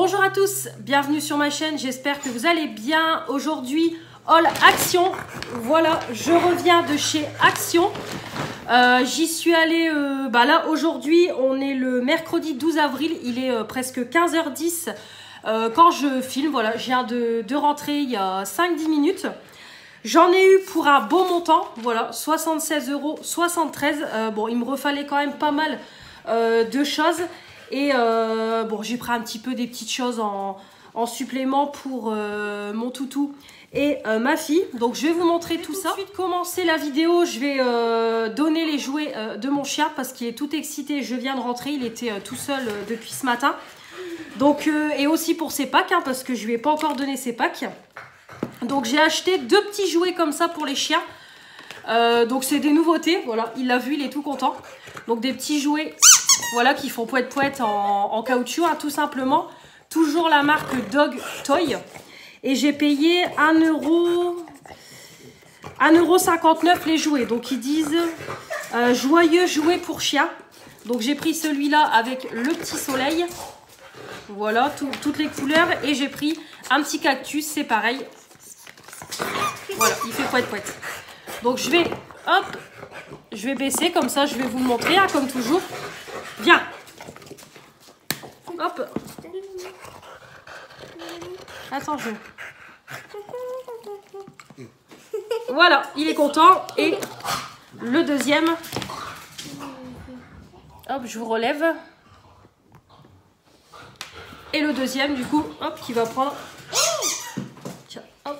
Bonjour à tous, bienvenue sur ma chaîne, j'espère que vous allez bien. Aujourd'hui, Haul Action. Voilà, je reviens de chez Action. J'y suis allée, là aujourd'hui, on est le mercredi 12 avril, il est presque 15h10 quand je filme. Voilà, je viens de rentrer il y a 5-10 minutes. J'en ai eu pour un beau montant, voilà, 76,73 €. Bon, il me refallait quand même pas mal de choses. Et bon, j'ai pris un petit peu des petites choses en supplément pour mon toutou et ma fille. Donc je vais vous montrer tout ça. Ensuite, commencer la vidéo, je vais donner les jouets de mon chien parce qu'il est tout excité. Je viens de rentrer, il était tout seul depuis ce matin. Donc et aussi pour ses packs, hein, parce que je lui ai pas encore donné ses packs. Donc j'ai acheté 2 petits jouets comme ça pour les chiens. Donc c'est des nouveautés, voilà, il l'a vu, il est tout content. Donc des petits jouets, voilà, qui font poète en caoutchouc, hein, tout simplement. Toujours la marque Dog Toy. Et j'ai payé 1,59 € les jouets. Donc ils disent joyeux jouet pour chien. Donc j'ai pris celui-là avec le petit soleil. Voilà, toutes les couleurs. Et j'ai pris un petit cactus, c'est pareil. Voilà, il fait poète. Donc je vais, hop, je vais baisser comme ça, je vais vous le montrer, hein, comme toujours. Viens. Hop. Attends, Voilà, il est content. Et le deuxième. Hop, je vous relève. Et le deuxième, du coup, hop, qui va prendre... Tiens, hop.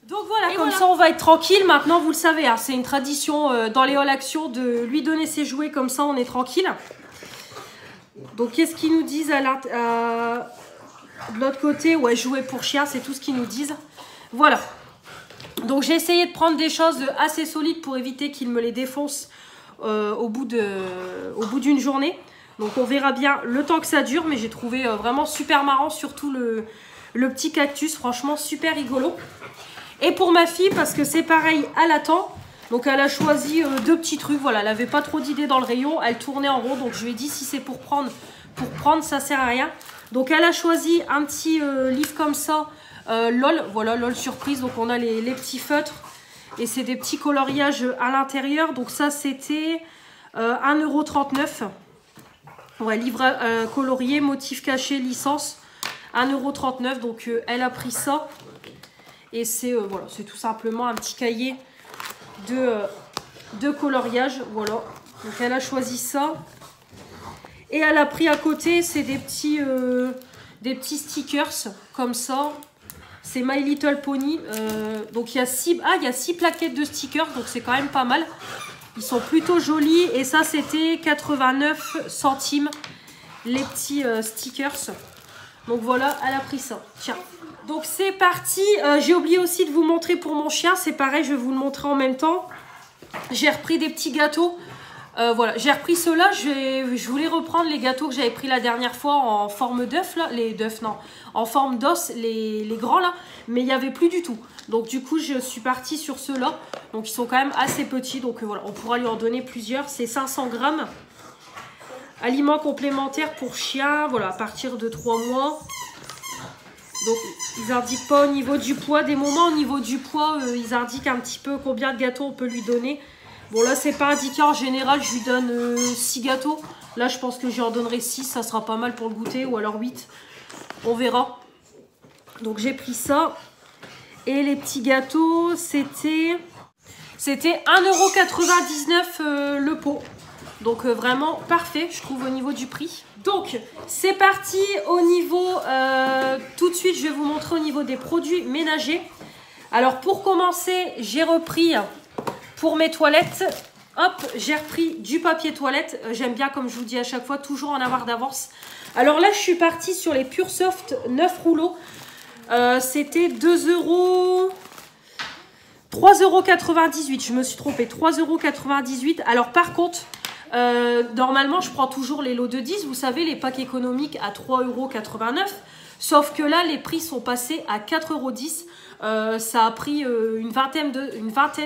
Donc voilà, et comme voilà. Ça on va être tranquille. Maintenant vous le savez, hein, c'est une tradition dans les Haul Action de lui donner ses jouets, comme ça on est tranquille. Donc qu'est-ce qu'ils nous disent de l'autre côté? Ouais, jouets pour chien, c'est tout ce qu'ils nous disent. Voilà. Donc j'ai essayé de prendre des choses assez solides pour éviter qu'ils me les défoncent au bout d'une journée. Donc on verra bien le temps que ça dure, mais j'ai trouvé vraiment super marrant, surtout le petit cactus, franchement super rigolo. Et pour ma fille, parce que c'est pareil, elle attend. Donc elle a choisi 2 petits trucs. Voilà, elle n'avait pas trop d'idées dans le rayon. Elle tournait en rond. Donc je lui ai dit, si c'est pour prendre, ça sert à rien. Donc elle a choisi un petit livre comme ça. LOL, voilà, LOL surprise. Donc on a les petits feutres. Et c'est des petits coloriages à l'intérieur. Donc ça, c'était 1,39 €. Ouais, livre colorié, motif caché, licence. 1,39 €. Donc elle a pris ça. Et c'est voilà, c'est tout simplement un petit cahier de coloriage. Voilà. Donc elle a choisi ça. Et elle a pris à côté, c'est des petits stickers comme ça. C'est My Little Pony. Donc il y a 6 plaquettes de stickers. Donc c'est quand même pas mal. Ils sont plutôt jolis. Et ça, c'était 89 centimes les petits stickers. Donc voilà, elle a pris ça. Tiens. Donc c'est parti. J'ai oublié aussi de vous montrer pour mon chien. C'est pareil, je vais vous le montrer en même temps. J'ai repris des petits gâteaux. Voilà, j'ai repris ceux-là. Je voulais reprendre les gâteaux que j'avais pris la dernière fois en forme d'œuf. En forme d'os, les grands là. Mais il n'y avait plus du tout. Donc du coup, je suis partie sur ceux-là. Donc ils sont quand même assez petits. Donc voilà, on pourra lui en donner plusieurs. C'est 500 grammes. Aliments complémentaires pour chien. Voilà, à partir de 3 mois. Donc, ils indiquent pas au niveau du poids. Des moments, au niveau du poids, ils indiquent un petit peu combien de gâteaux on peut lui donner. Bon, là, c'est pas indiqué. En général, je lui donne 6 gâteaux. Là, je pense que j'en donnerai 6. Ça sera pas mal pour le goûter. Ou alors 8. On verra. Donc, j'ai pris ça. Et les petits gâteaux, c'était 1,99 € le pot. Donc, vraiment parfait, je trouve, au niveau du prix. Donc, c'est parti au niveau... tout de suite, je vais vous montrer au niveau des produits ménagers. Alors, pour commencer, j'ai repris pour mes toilettes. Hop, j'ai repris du papier toilette. J'aime bien, comme je vous dis à chaque fois, toujours en avoir d'avance. Alors là, je suis partie sur les Pure Soft 9 rouleaux. C'était 3,98 €. Je me suis trompée, 3,98 €. Alors, par contre... normalement je prends toujours les lots de 10, vous savez, les packs économiques à 3,89 €, sauf que là les prix sont passés à 4,10 €. Ça a pris une vingtaine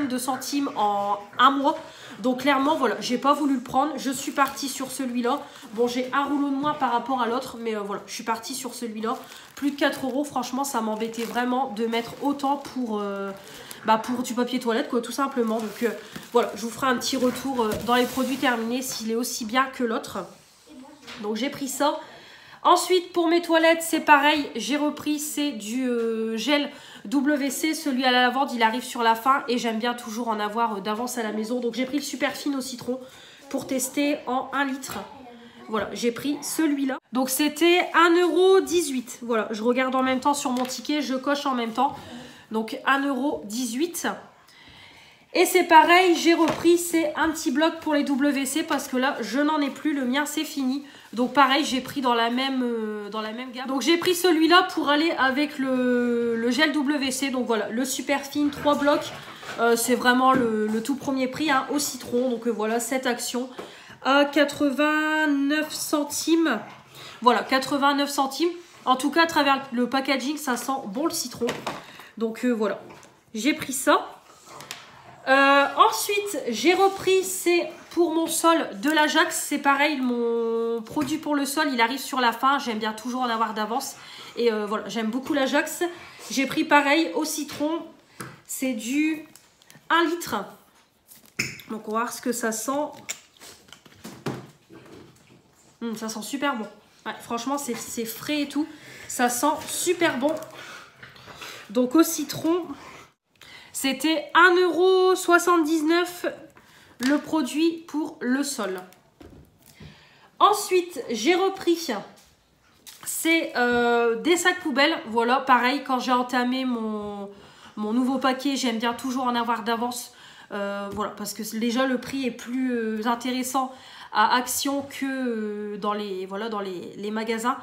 de centimes en un mois, Donc clairement, voilà, j'ai pas voulu le prendre. Je suis partie sur celui-là. Bon, j'ai un rouleau de moins par rapport à l'autre, mais voilà, je suis partie sur celui-là. Plus de 4 €, franchement, ça m'embêtait vraiment de mettre autant pour du papier toilette, quoi, tout simplement. Donc voilà, je vous ferai un petit retour dans les produits terminés s'il est aussi bien que l'autre. Donc j'ai pris ça. Ensuite, pour mes toilettes, c'est pareil. J'ai repris, c'est du gel WC. Celui à la lavande, il arrive sur la fin. Et j'aime bien toujours en avoir d'avance à la maison. Donc, j'ai pris le super fine au citron pour tester en 1 litre. Voilà, j'ai pris celui-là. Donc, c'était 1,18 €. Voilà, je regarde en même temps sur mon ticket. Je coche en même temps. Donc, 1,18 €. Et c'est pareil, j'ai repris, c'est un petit bloc pour les WC parce que là, je n'en ai plus. Le mien, c'est fini. Donc pareil, j'ai pris dans la même gamme. Donc j'ai pris celui-là pour aller avec le gel WC. Donc voilà, le super fine, 3 blocs. C'est vraiment le tout premier prix hein, au citron. Donc voilà, cette action à 89 centimes. Voilà, 89 centimes. En tout cas, à travers le packaging, ça sent bon le citron. Donc voilà, j'ai pris ça. Ensuite, j'ai repris, c'est pour mon sol de l'Ajax. C'est pareil, mon produit pour le sol, il arrive sur la fin. J'aime bien toujours en avoir d'avance. Et voilà, j'aime beaucoup l'Ajax. J'ai pris pareil au citron. C'est du 1 litre. Donc, on va voir ce que ça sent. Ça sent super bon. Ouais, franchement, c'est frais et tout. Ça sent super bon. Donc, au citron... C'était 1,79 € le produit pour le sol. Ensuite, j'ai repris, c'est des sacs poubelles. Voilà, pareil, quand j'ai entamé mon nouveau paquet, j'aime bien toujours en avoir d'avance. Voilà, parce que déjà le prix est plus intéressant à Action que dans les magasins.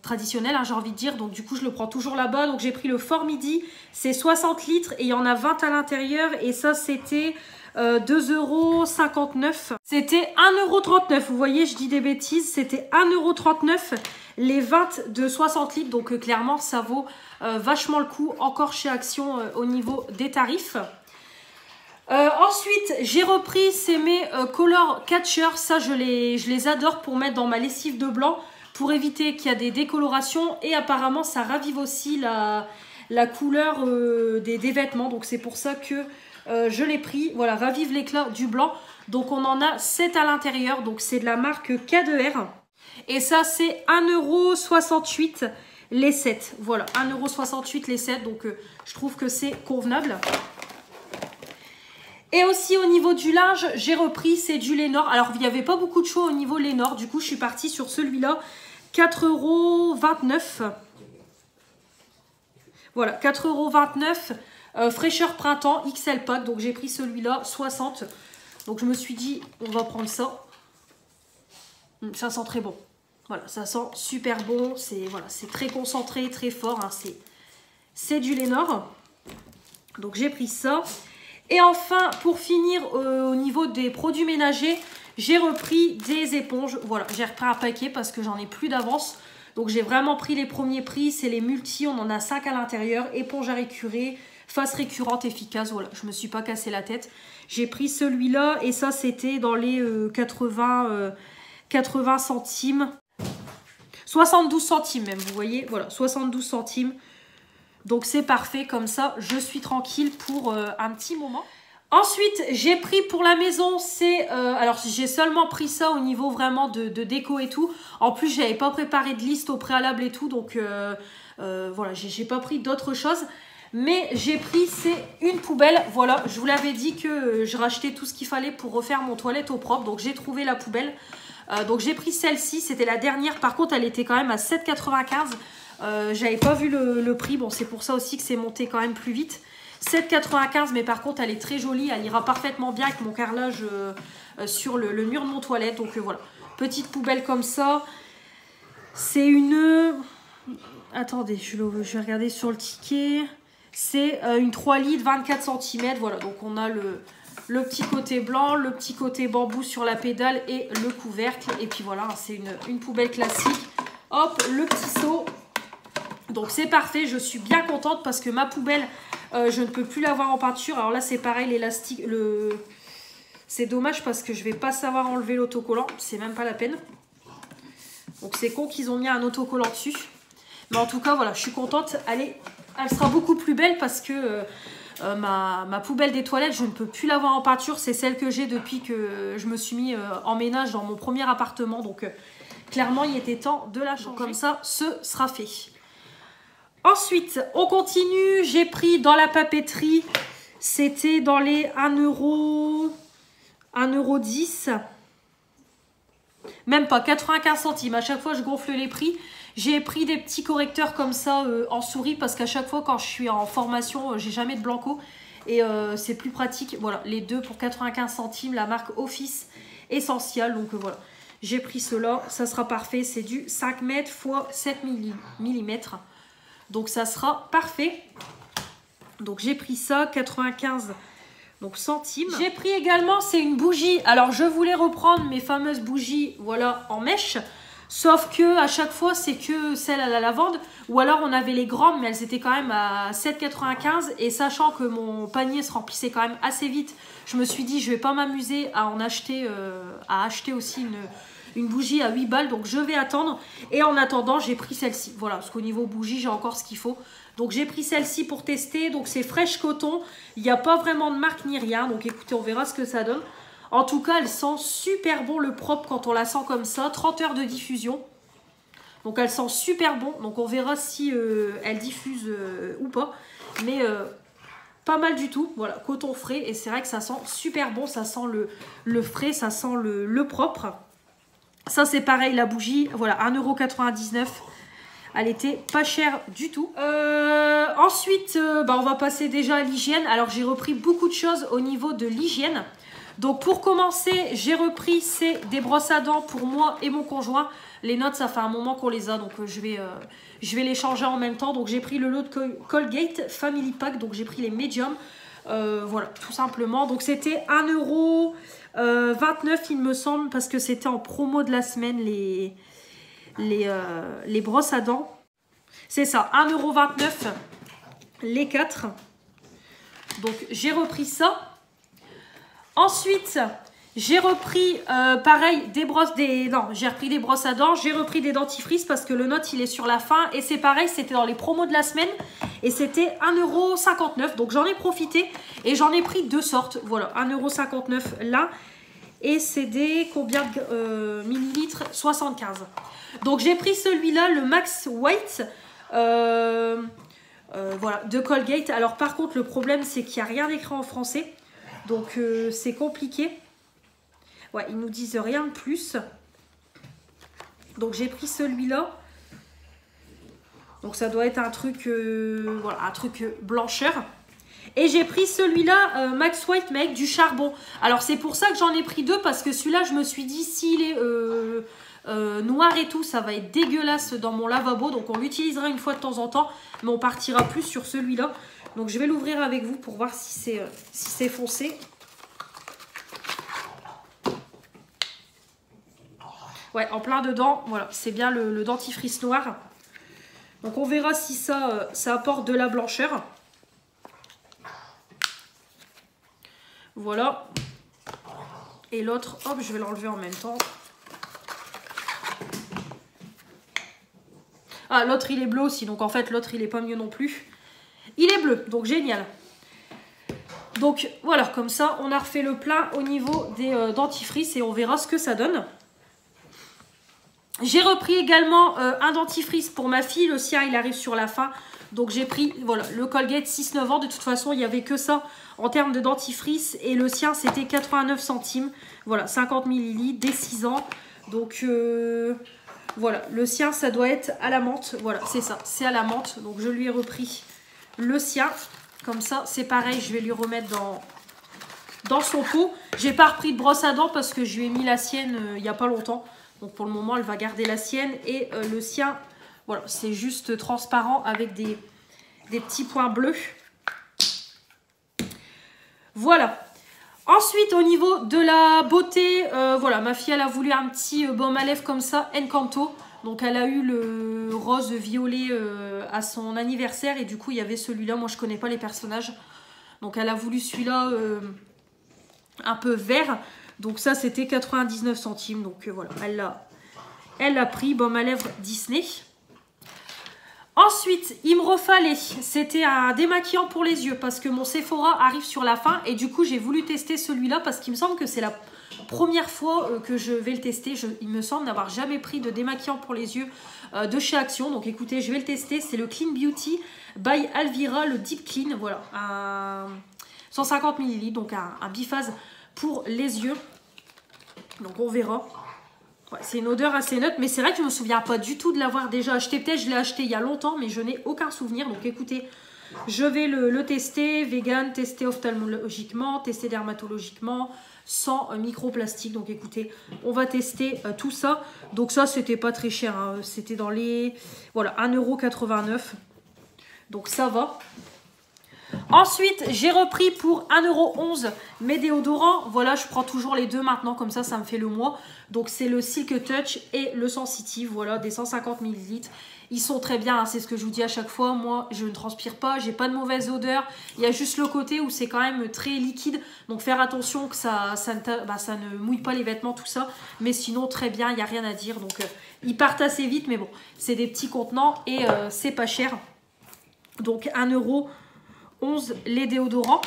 Traditionnel hein, j'ai envie de dire, donc du coup je le prends toujours là-bas. Donc j'ai pris le Fort Midi, c'est 60 litres et il y en a 20 à l'intérieur et ça c'était 2,59 €. C'était 1,39 €, vous voyez je dis des bêtises, c'était 1,39 € les 20 de 60 litres. Donc clairement ça vaut vachement le coup encore chez Action au niveau des tarifs. Ensuite, j'ai repris, c'est mes Color Catcher. Ça, je les adore pour mettre dans ma lessive de blanc, pour éviter qu'il y a des décolorations. Et apparemment, ça ravive aussi la couleur des vêtements. Donc, c'est pour ça que je l'ai pris. Voilà, ravive l'éclat du blanc. Donc, on en a 7 à l'intérieur. Donc, c'est de la marque K2R. Et ça, c'est 1,68 € les 7. Voilà, 1,68 € les 7. Donc, je trouve que c'est convenable. Et aussi au niveau du linge, j'ai repris, c'est du Lénore. Alors, il n'y avait pas beaucoup de choix au niveau Lénore. Du coup, je suis partie sur celui-là. 4,29 €. Voilà, 4,29 €. Fraîcheur printemps, XL pack. Donc, j'ai pris celui-là, 60. Donc, je me suis dit, on va prendre ça. Ça sent très bon. Voilà, ça sent super bon. C'est très concentré, très fort. Hein. C'est du Lénore. Donc, j'ai pris ça. Et enfin, pour finir, au niveau des produits ménagers, j'ai repris des éponges. Voilà, j'ai repris un paquet parce que j'en ai plus d'avance. Donc, j'ai vraiment pris les premiers prix. C'est les multi, on en a 5 à l'intérieur. Éponge à récurer, face récurrente efficace. Voilà, je ne me suis pas cassé la tête. J'ai pris celui-là et ça, c'était dans les 80 centimes. 72 centimes même, vous voyez. Voilà, 72 centimes. Donc c'est parfait, comme ça je suis tranquille pour un petit moment. Ensuite j'ai pris pour la maison, c'est alors j'ai seulement pris ça au niveau vraiment de déco et tout. En plus j'avais pas préparé de liste au préalable et tout, donc voilà, j'ai pas pris d'autres choses. Mais j'ai pris, c'est une poubelle. Voilà, je vous l'avais dit que je rachetais tout ce qu'il fallait pour refaire mon toilette au propre. Donc j'ai trouvé la poubelle. Donc j'ai pris celle-ci, c'était la dernière. Par contre elle était quand même à 7,95 €. J'avais pas vu le prix, bon c'est pour ça aussi que c'est monté quand même plus vite. 7,95 €, mais par contre elle est très jolie, elle ira parfaitement bien avec mon carrelage sur le mur de mon toilette. Donc voilà, petite poubelle comme ça. C'est une... Attendez, je vais regarder sur le ticket. C'est une 3 litres, 24 cm. Voilà, donc on a le petit côté blanc, le petit côté bambou sur la pédale et le couvercle. Et puis voilà, c'est une poubelle classique. Hop, le petit seau. Donc c'est parfait, je suis bien contente parce que ma poubelle, je ne peux plus l'avoir en peinture. Alors là c'est pareil, l'élastique, C'est dommage parce que je vais pas savoir enlever l'autocollant. C'est même pas la peine. Donc c'est con qu'ils ont mis un autocollant dessus. Mais en tout cas, voilà, je suis contente. Elle sera beaucoup plus belle parce que ma poubelle des toilettes, je ne peux plus l'avoir en peinture. C'est celle que j'ai depuis que je me suis mis en ménage dans mon premier appartement. Donc clairement, il était temps de la changer. Donc, comme ça, ce sera fait. Ensuite, on continue. J'ai pris dans la papeterie, c'était dans les 1€, 1,10 €. Même pas, 95 centimes. À chaque fois, je gonfle les prix. J'ai pris des petits correcteurs comme ça en souris parce qu'à chaque fois, quand je suis en formation, j'ai jamais de blanco. Et c'est plus pratique. Voilà, les deux pour 95 centimes, la marque Office Essential. Donc voilà, j'ai pris cela. Ça sera parfait. C'est du 5 mètres x 7 mm. Donc ça sera parfait. Donc j'ai pris ça, 95 centimes. J'ai pris également, c'est une bougie. Alors je voulais reprendre mes fameuses bougies, voilà, en mèche. Sauf que à chaque fois, c'est que celle à la lavande. Ou alors on avait les grandes, mais elles étaient quand même à 7,95 €. Et sachant que mon panier se remplissait quand même assez vite, je me suis dit, je vais pas m'amuser à en acheter, aussi une bougie à 8 balles. Donc je vais attendre. Et en attendant, j'ai pris celle-ci. Voilà, parce qu'au niveau bougie, j'ai encore ce qu'il faut. Donc j'ai pris celle-ci pour tester. Donc c'est Fresh Coton. Il n'y a pas vraiment de marque ni rien. Donc écoutez, on verra ce que ça donne. En tout cas, elle sent super bon le propre quand on la sent comme ça. 30 heures de diffusion. Donc elle sent super bon. Donc on verra si elle diffuse ou pas. Mais pas mal du tout. Voilà, coton frais. Et c'est vrai que ça sent super bon. Ça sent le frais, ça sent le propre. Ça c'est pareil, la bougie. Voilà, 1,99 €. Elle était pas chère du tout. Ensuite, on va passer déjà à l'hygiène. Alors j'ai repris beaucoup de choses au niveau de l'hygiène. Donc pour commencer, j'ai repris des brosses à dents pour moi et mon conjoint. Les notes, ça fait un moment qu'on les a, donc je vais les changer en même temps. Donc j'ai pris le lot de Colgate Family Pack, donc j'ai pris les médiums. Voilà, tout simplement. Donc c'était 1,29 € il me semble, parce que c'était en promo de la semaine les brosses à dents. C'est ça, 1,29 € les 4. Donc j'ai repris ça. Ensuite, j'ai repris pareil j'ai repris des brosses à dents, j'ai repris des dentifrices parce que le note il est sur la fin et c'est pareil, c'était dans les promos de la semaine et c'était 1,59 €. Donc j'en ai profité et j'en ai pris deux sortes. Voilà, 1,59 € là et c'est des combien de millilitres? 75. Donc j'ai pris celui-là, le Max White. Voilà, de Colgate. Alors par contre le problème c'est qu'il n'y a rien écrit en français. Donc c'est compliqué. Ouais, ils nous disent rien de plus. Donc j'ai pris celui-là. Donc ça doit être un truc, voilà, un truc blancheur. Et j'ai pris celui-là, Max White, mais avec du charbon. Alors c'est pour ça que j'en ai pris deux, parce que celui-là, je me suis dit, s'il est noir et tout, ça va être dégueulasse dans mon lavabo. Donc on l'utilisera une fois de temps en temps, mais on partira plus sur celui-là. Donc je vais l'ouvrir avec vous pour voir si c'est foncé. Ouais, en plein dedans, voilà, c'est bien le dentifrice noir. Donc on verra si ça apporte de la blancheur. Voilà. Et l'autre, hop, je vais l'enlever en même temps. Ah, l'autre il est bleu aussi, donc en fait l'autre il est pas mieux non plus. Il est bleu, donc génial. Donc voilà, comme ça on a refait le plein au niveau des dentifrices et on verra ce que ça donne. J'ai repris également un dentifrice pour ma fille. Le sien il arrive sur la fin. Donc j'ai pris voilà, le Colgate 6-9 ans. De toute façon il n'y avait que ça en termes de dentifrice. Et le sien c'était 89 centimes. Voilà, 50 ml des 6 ans. Donc voilà, le sien ça doit être à la menthe. Voilà, c'est ça, c'est à la menthe. Donc je lui ai repris le sien. Comme ça c'est pareil, je vais lui remettre dans son pot. J'ai pas repris de brosse à dents parce que je lui ai mis la sienne il n'y a pas longtemps. Donc pour le moment, elle va garder la sienne. Et le sien, voilà, c'est juste transparent avec des petits points bleus. Voilà. Ensuite, au niveau de la beauté, voilà, ma fille, elle a voulu un petit baume à lèvres comme ça, Encanto. Donc elle a eu le rose violet à son anniversaire. Et du coup, il y avait celui-là. Moi, je connais pas les personnages. Donc elle a voulu celui-là un peu vert. Donc ça, c'était 99 centimes. Donc voilà, elle l'a pris. Baume à lèvres Disney. Ensuite, il me refallait, c'était un démaquillant pour les yeux parce que mon Sephora arrive sur la fin et du coup, j'ai voulu tester celui-là parce qu'il me semble que c'est la première fois que je vais le tester. Il me semble n'avoir jamais pris de démaquillant pour les yeux de chez Action. Donc écoutez, je vais le tester. C'est le Clean Beauty by Alvira, le Deep Clean. Voilà, un 150 ml, donc un biphase pour les yeux. Donc on verra. Ouais, c'est une odeur assez neutre, mais c'est vrai que je ne me souviens pas du tout de l'avoir déjà acheté. Peut-être je l'ai acheté il y a longtemps, mais je n'ai aucun souvenir. Donc écoutez, je vais le tester. Vegan, tester ophtalmologiquement, tester dermatologiquement, sans microplastique. Donc écoutez, on va tester tout ça. Donc ça, c'était pas très cher. Hein. C'était dans les... Voilà, 1,89 €. Donc ça va. Ensuite, j'ai repris pour 1,11 € mes déodorants. Voilà, je prends toujours les deux maintenant, comme ça me fait le mois. Donc, c'est le Silk Touch et le Sensitive, voilà, des 150 ml. Ils sont très bien, hein, c'est ce que je vous dis à chaque fois. Moi, je ne transpire pas, j'ai pas de mauvaise odeur. Il y a juste le côté où c'est quand même très liquide. Donc, faire attention que ça ne mouille pas les vêtements, tout ça. Mais sinon, très bien, il n'y a rien à dire. Donc, ils partent assez vite, mais bon, c'est des petits contenants et c'est pas cher. Donc, 1,11 € les déodorants.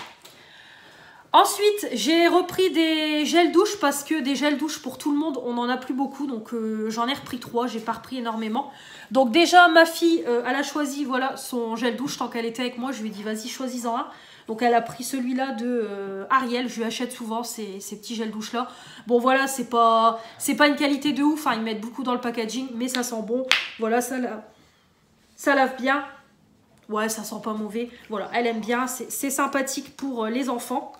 Ensuite, j'ai repris des gels douche parce que des gels douche pour tout le monde, on n'en a plus beaucoup. Donc, j'en ai repris 3. J'ai pas repris énormément. Donc, déjà, ma fille, elle a choisi voilà, son gel douche tant qu'elle était avec moi. Je lui ai dit, vas-y, choisis-en un. Donc, elle a pris celui-là de Ariel. Je lui achète souvent ces petits gels douche-là. Bon, voilà, c'est pas une qualité de ouf. Hein, ils mettent beaucoup dans le packaging, mais ça sent bon. Voilà, ça lave bien. Ouais, ça sent pas mauvais. Voilà, elle aime bien. C'est sympathique pour les enfants.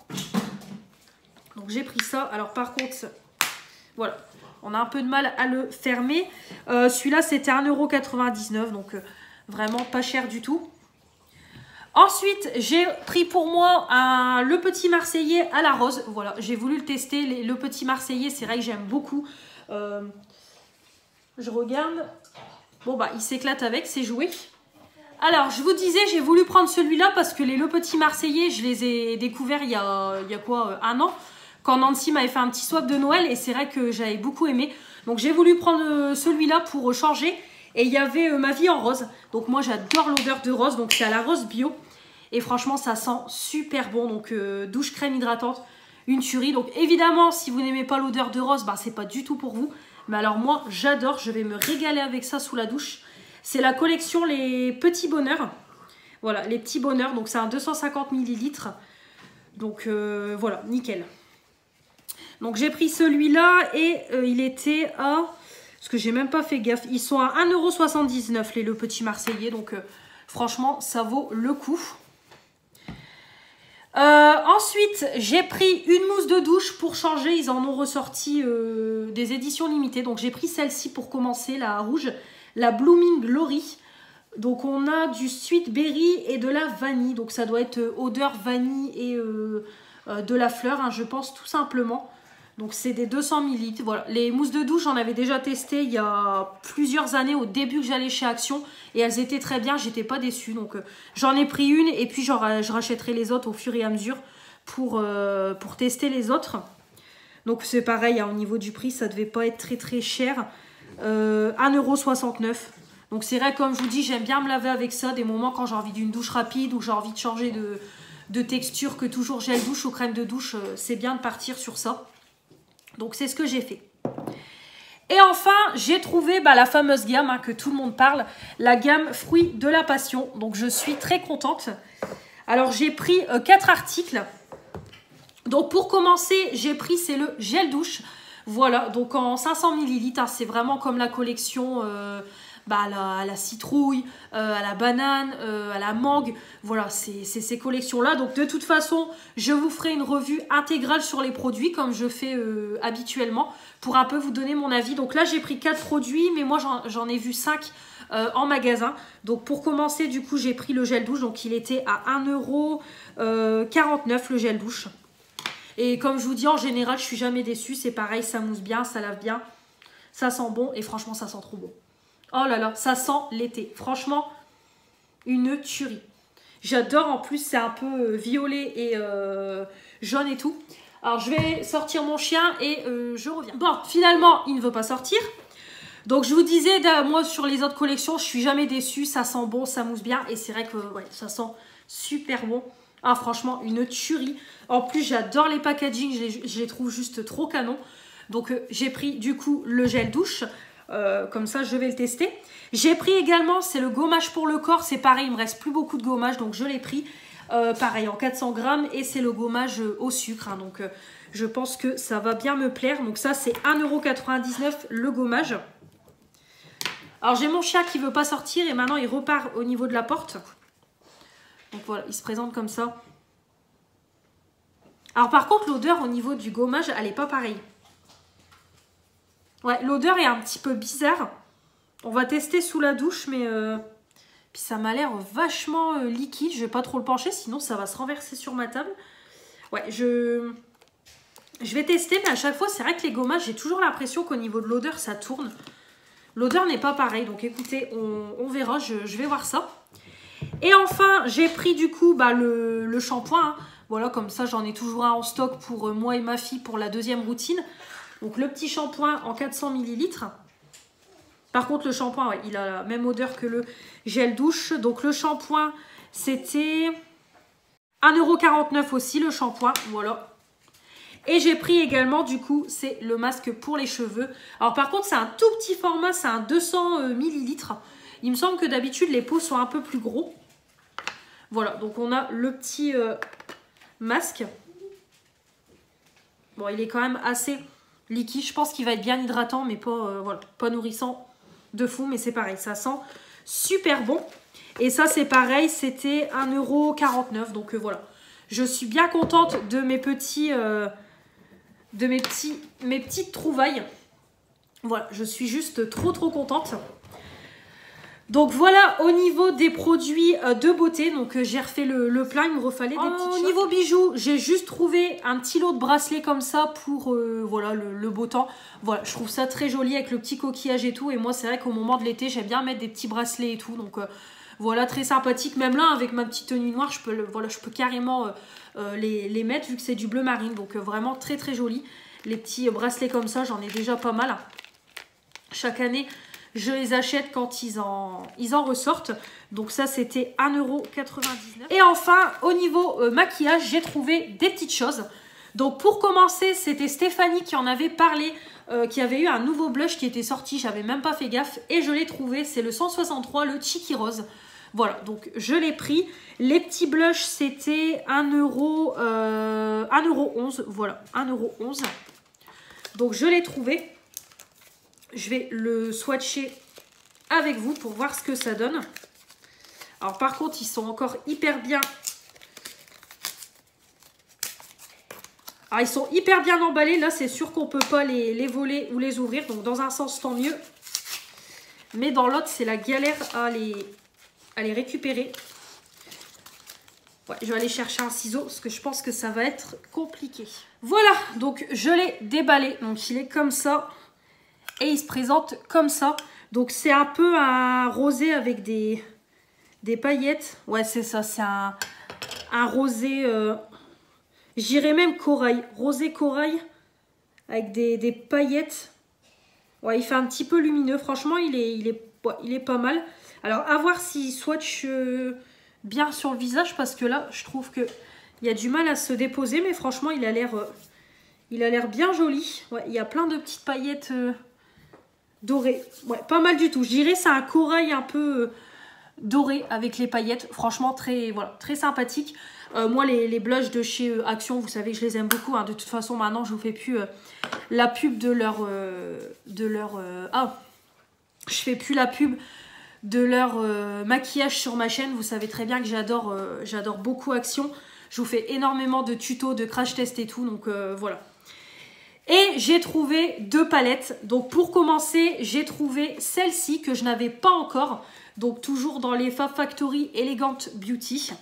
Donc, j'ai pris ça. Alors, par contre, voilà. On a un peu de mal à le fermer. Celui-là, c'était 1,99 €. Donc, vraiment pas cher du tout. Ensuite, j'ai pris pour moi le petit Marseillais à la rose. Voilà, j'ai voulu le tester. Le petit Marseillais, c'est vrai que j'aime beaucoup. Je regarde. Bon, bah, il s'éclate avec. C'est joué. Alors, je vous disais, j'ai voulu prendre celui-là parce que le petit Marseillais, je les ai découverts il y a quoi, un an, quand Nancy m'avait fait un petit swap de Noël et c'est vrai que j'avais beaucoup aimé. Donc, j'ai voulu prendre celui-là pour changer et il y avait ma vie en rose. Donc, moi, j'adore l'odeur de rose, donc c'est à la rose bio. Et franchement, ça sent super bon. Donc, douche crème hydratante, une tuerie. Donc, évidemment, si vous n'aimez pas l'odeur de rose, bah, c'est pas du tout pour vous. Mais alors, moi, j'adore, je vais me régaler avec ça sous la douche. C'est la collection Les Petits Bonheurs. Voilà, les Petits Bonheurs. Donc, c'est un 250 ml. Donc, voilà, nickel. Donc, j'ai pris celui-là et il était à... Parce que j'ai même pas fait gaffe. Ils sont à 1,79 € le Petit Marseillais. Donc, franchement, ça vaut le coup. Ensuite, j'ai pris une mousse de douche pour changer. Ils en ont ressorti des éditions limitées. Donc, j'ai pris celle-ci pour commencer, la rouge. La Blooming Glory. Donc, on a du Sweet Berry et de la vanille. Donc, ça doit être odeur vanille et de la fleur, hein, je pense, tout simplement. Donc, c'est des 200 ml. Voilà. Les mousses de douche, j'en avais déjà testé il y a plusieurs années, au début que j'allais chez Action. Et elles étaient très bien, j'étais pas déçue. Donc, j'en ai pris une et puis je rachèterai les autres au fur et à mesure pour tester les autres. Donc, c'est pareil, hein, au niveau du prix, ça devait pas être très très cher. 1,69 €. Donc c'est vrai, comme je vous dis, j'aime bien me laver avec ça. Des moments quand j'ai envie d'une douche rapide ou j'ai envie de changer de texture, que toujours gel douche ou crème de douche, c'est bien de partir sur ça. Donc c'est ce que j'ai fait. Et enfin, j'ai trouvé la fameuse gamme hein, que tout le monde parle, la gamme Fruits de la Passion. Donc je suis très contente. Alors j'ai pris 4 articles. Donc pour commencer, j'ai pris, c'est le gel douche. Voilà, donc en 500 ml, hein, c'est vraiment comme la collection à la citrouille, à la banane, à la mangue. Voilà, c'est ces collections-là. Donc de toute façon, je vous ferai une revue intégrale sur les produits comme je fais habituellement pour un peu vous donner mon avis. Donc là, j'ai pris 4 produits, mais moi, j'en ai vu 5 en magasin. Donc pour commencer, du coup, j'ai pris le gel douche. Donc il était à 1,49 € le gel douche. Et comme je vous dis, en général, je suis jamais déçue. C'est pareil, ça mousse bien, ça lave bien. Ça sent bon et franchement, ça sent trop bon. Oh là là, ça sent l'été. Franchement, une tuerie. J'adore en plus, c'est un peu violet et jaune et tout. Alors, je vais sortir mon chien et je reviens. Bon, finalement, il ne veut pas sortir. Donc, je vous disais, moi, sur les autres collections, je suis jamais déçue. Ça sent bon, ça mousse bien. Et c'est vrai que ouais, ça sent super bon. Ah, franchement, une tuerie. En plus, j'adore les packaging. Je les trouve juste trop canon. Donc, j'ai pris, du coup, le gel douche. Comme ça, je vais le tester. J'ai pris également, c'est le gommage pour le corps. C'est pareil, il me reste plus beaucoup de gommage. Donc, je l'ai pris. Pareil, en 400 grammes. Et c'est le gommage au sucre. Hein, donc, je pense que ça va bien me plaire. Donc, ça, c'est 1,99 € le gommage. Alors j'ai mon chien qui ne veut pas sortir et maintenant il repart au niveau de la porte. Donc voilà, il se présente comme ça. Alors par contre l'odeur au niveau du gommage, elle n'est pas pareille. Ouais, l'odeur est un petit peu bizarre. On va tester sous la douche, mais puis ça m'a l'air vachement liquide. Je ne vais pas trop le pencher, sinon ça va se renverser sur ma table. Ouais, je vais tester, mais à chaque fois c'est vrai que les gommages, j'ai toujours l'impression qu'au niveau de l'odeur ça tourne. L'odeur n'est pas pareille, donc écoutez, on verra, je vais voir ça. Et enfin, j'ai pris du coup le shampoing. Hein. Voilà, comme ça, j'en ai toujours un en stock pour moi et ma fille pour la deuxième routine. Donc le petit shampoing en 400 ml. Par contre, le shampoing, ouais, il a la même odeur que le gel douche. Donc le shampoing, c'était 1,49 € aussi, le shampoing. Voilà. Et j'ai pris également, du coup, c'est le masque pour les cheveux. Alors par contre, c'est un tout petit format, c'est un 200 ml. Il me semble que d'habitude, les pots sont un peu plus gros. Voilà, donc on a le petit masque. Bon, il est quand même assez liquide. Je pense qu'il va être bien hydratant, mais pas, voilà, pas nourrissant de fou. Mais c'est pareil, ça sent super bon. Et ça, c'est pareil, c'était 1,49 €. Donc voilà, je suis bien contente de mes petits... mes petites trouvailles. Voilà, je suis juste trop contente. Donc voilà au niveau des produits de beauté. Donc j'ai refait le plein, il me refallait des petites choses. Au niveau bijoux, j'ai juste trouvé un petit lot de bracelets comme ça pour voilà, le beau temps. Voilà, je trouve ça très joli avec le petit coquillage et tout. Et moi c'est vrai qu'au moment de l'été, j'aime bien mettre des petits bracelets et tout. Donc voilà, très sympathique. Même là, avec ma petite tenue noire, je peux carrément les mettre vu que c'est du bleu marine. Donc vraiment très joli. Les petits bracelets comme ça, j'en ai déjà pas mal. Chaque année, je les achète quand ils en ressortent. Donc ça, c'était 1,99 €. Et enfin, au niveau maquillage, j'ai trouvé des petites choses. Donc pour commencer, c'était Stéphanie qui en avait parlé, qui avait eu un nouveau blush qui était sorti. J'avais même pas fait gaffe et je l'ai trouvé. C'est le 163, le Cheeky Rose. Voilà, donc je l'ai pris. Les petits blushs, c'était 1,11 €. Voilà, 1,11 €. Donc je l'ai trouvé. Je vais le swatcher avec vous pour voir ce que ça donne. Alors par contre, ils sont encore hyper bien. Alors ils sont hyper bien emballés. Là, c'est sûr qu'on ne peut pas les voler ou les ouvrir. Donc dans un sens, tant mieux. Mais dans l'autre, c'est la galère à les récupérer. Ouais, je vais aller chercher un ciseau parce que je pense que ça va être compliqué. Voilà, donc je l'ai déballé. Donc il est comme ça. Et il se présente comme ça. Donc c'est un peu un rosé avec des paillettes. Ouais, c'est ça, c'est un rosé... j'irais même corail. Rosé corail avec des paillettes. Ouais, il fait un petit peu lumineux. Franchement, il est pas mal. Alors, à voir s'il swatch... bien sur le visage parce que là je trouve que il y a du mal à se déposer, mais franchement il a l'air bien joli. Ouais, il y a plein de petites paillettes dorées. Ouais, pas mal du tout. Je dirais c'est un corail un peu doré avec les paillettes. Franchement très sympathique. Moi les blushs de chez Action, vous savez que je les aime beaucoup. Hein. De toute façon maintenant je vous fais plus la pub de leur je fais plus la pub de leur maquillage sur ma chaîne. Vous savez très bien que j'adore beaucoup Action. Je vous fais énormément de tutos, de crash tests et tout. Donc voilà. Et j'ai trouvé 2 palettes. Donc pour commencer, j'ai trouvé celle-ci que je n'avais pas encore. Donc toujours dans les Fab Factory Elegant Beauty.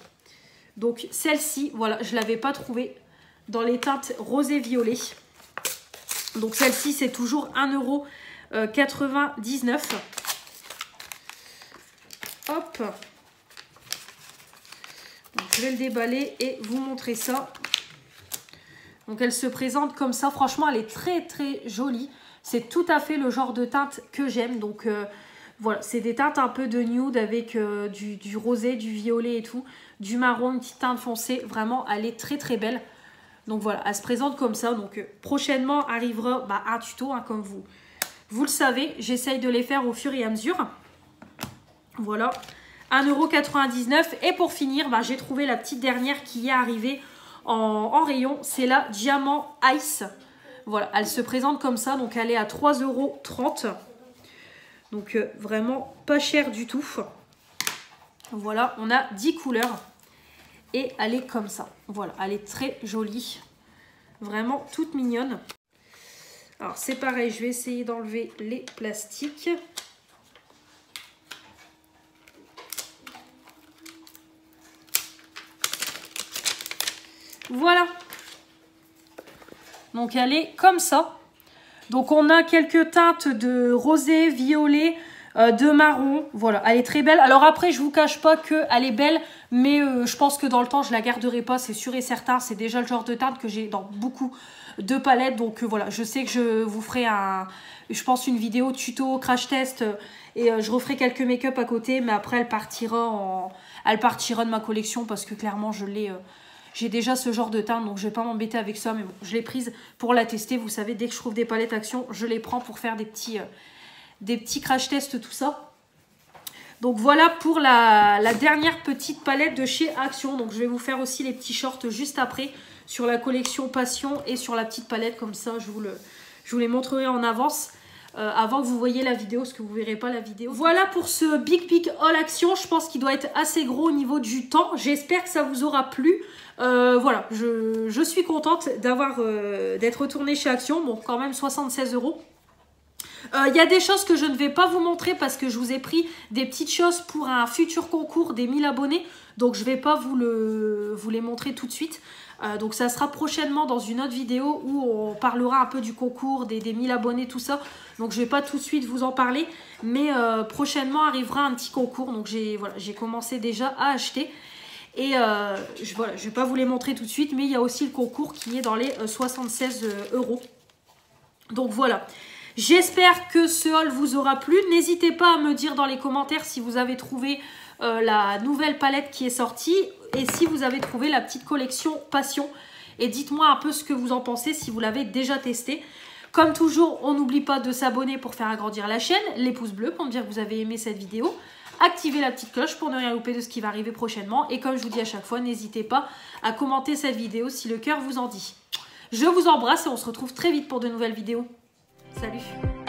Donc celle-ci, voilà, je ne l'avais pas trouvée dans les teintes rosé-violet. Donc celle-ci, c'est toujours 1,99 €. Hop. Donc, je vais le déballer et vous montrer ça. Donc elle se présente comme ça. Franchement, elle est très très jolie. C'est tout à fait le genre de teinte que j'aime. Donc voilà, c'est des teintes un peu de nude avec du rosé, du violet et tout. Du marron, une petite teinte foncée. Vraiment, elle est très très belle. Donc voilà, elle se présente comme ça. Donc prochainement arrivera un tuto, hein, comme vous le savez. J'essaye de les faire au fur et à mesure. Voilà, 1,99 €. Et pour finir, j'ai trouvé la petite dernière qui est arrivée en rayon. C'est la Diamant Ice. Voilà, elle se présente comme ça. Donc elle est à 3,30 €. Donc vraiment pas cher du tout. Voilà, on a 10 couleurs. Et elle est comme ça. Voilà, elle est très jolie. Vraiment toute mignonne. Alors c'est pareil, je vais essayer d'enlever les plastiques. Voilà. Donc elle est comme ça. Donc on a quelques teintes de rosé, violet, de marron. Voilà, elle est très belle. Alors après, je vous cache pas qu'elle est belle, mais je pense que dans le temps, je la garderai pas, c'est sûr et certain. C'est déjà le genre de teinte que j'ai dans beaucoup de palettes. Donc voilà, je sais que je vous ferai je pense une vidéo tuto, crash test, et je referai quelques make-up à côté. Mais après, elle partira de ma collection parce que clairement, j'ai déjà ce genre de teinte, donc je vais pas m'embêter avec ça. Mais bon, je l'ai prise pour la tester. Vous savez, dès que je trouve des palettes Action, je les prends pour faire des petits crash tests, tout ça. Donc voilà pour la dernière petite palette de chez Action. Donc je vais vous faire aussi les petits shorts juste après sur la collection Passion et sur la petite palette. Comme ça, je vous les montrerai en avance. Avant que vous voyez la vidéo, parce que vous ne verrez pas la vidéo. Voilà pour ce Big Haul Action. Je pense qu'il doit être assez gros au niveau du temps. J'espère que ça vous aura plu. Voilà, je suis contente d'être retournée chez Action. Bon, quand même 76 €. Il y a des choses que je ne vais pas vous montrer parce que je vous ai pris des petites choses pour un futur concours des 1000 abonnés. Donc je ne vais pas vous les montrer tout de suite. Donc ça sera prochainement dans une autre vidéo où on parlera un peu du concours, des 1000 abonnés, tout ça. Donc je ne vais pas tout de suite vous en parler. Mais prochainement arrivera un petit concours. Donc j'ai commencé déjà à acheter. Et je ne vais pas vous les montrer tout de suite. Mais il y a aussi le concours qui est dans les 76 €. Donc voilà. J'espère que ce haul vous aura plu. N'hésitez pas à me dire dans les commentaires si vous avez trouvé la nouvelle palette qui est sortie et si vous avez trouvé la petite collection Passion. Et dites-moi un peu ce que vous en pensez si vous l'avez déjà testé. Comme toujours, on n'oublie pas de s'abonner pour faire agrandir la chaîne, les pouces bleus pour me dire que vous avez aimé cette vidéo. Activez la petite cloche pour ne rien louper de ce qui va arriver prochainement. Et comme je vous dis à chaque fois, n'hésitez pas à commenter cette vidéo si le cœur vous en dit. Je vous embrasse et on se retrouve très vite pour de nouvelles vidéos. Salut!